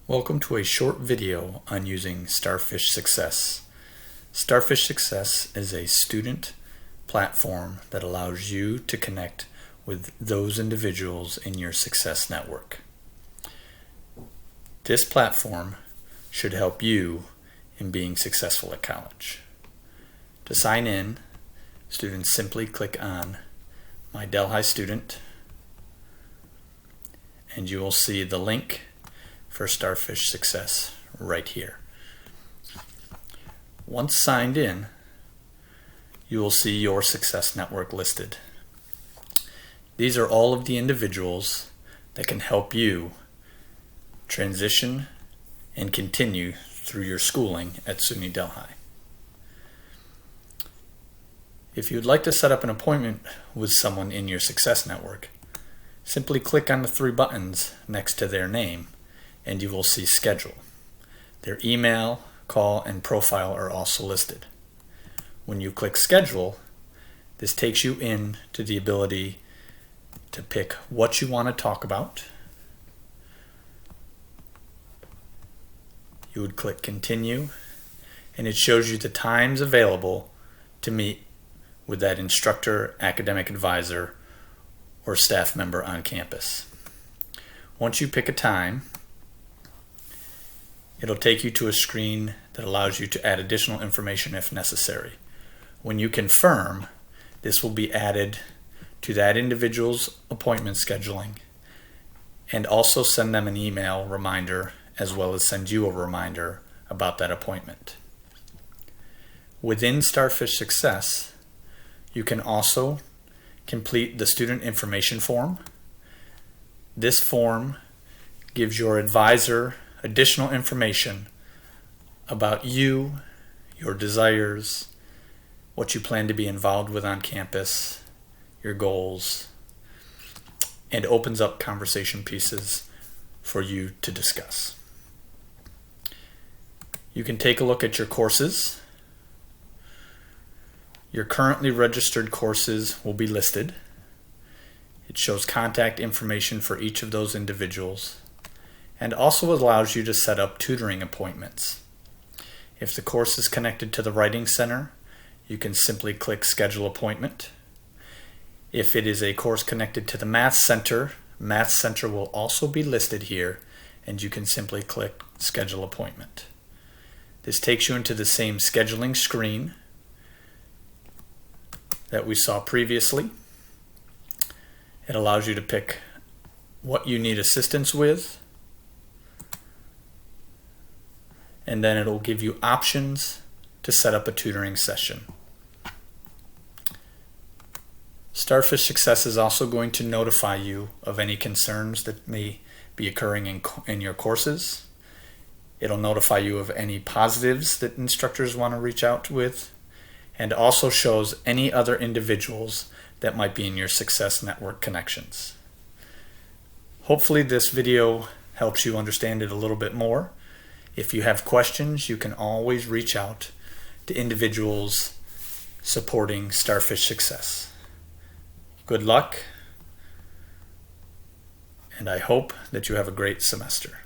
Welcome to a short video on using Starfish Success. Starfish Success is a student platform that allows you to connect with those individuals in your success network. This platform should help you in being successful at college. To sign in, students simply click on My Delhi Student and you will see the link for Starfish Success right here. Once signed in, you will see your success network listed. These are all of the individuals that can help you transition and continue through your schooling at SUNY Delhi. If you'd like to set up an appointment with someone in your success network, simply click on the three buttons next to their name and you will see schedule. Their email, call, and profile are also listed. When you click schedule, this takes you in to the ability to pick what you want to talk about. You would click continue and it shows you the times available to meet with that instructor, academic advisor, or staff member on campus. Once you pick a time, it'll take you to a screen that allows you to add additional information if necessary. When you confirm, this will be added to that individual's appointment scheduling and also send them an email reminder as well as send you a reminder about that appointment. Within Starfish Success, you can also complete the student information form. This form gives your advisor additional information about you, your desires, what you plan to be involved with on campus, your goals, and opens up conversation pieces for you to discuss. You can take a look at your courses. Your currently registered courses will be listed. It shows contact information for each of those individuals and also allows you to set up tutoring appointments. If the course is connected to the Writing Center, you can simply click Schedule Appointment. If it is a course connected to the Math Center will also be listed here and you can simply click Schedule Appointment. This takes you into the same scheduling screen that we saw previously. It allows you to pick what you need assistance with, and then it'll give you options to set up a tutoring session. Starfish Success is also going to notify you of any concerns that may be occurring in your courses. It'll notify you of any positives that instructors want to reach out with, and also shows any other individuals that might be in your success network connections. Hopefully this video helps you understand it a little bit more. If you have questions, you can always reach out to individuals supporting Starfish Success. Good luck, and I hope that you have a great semester.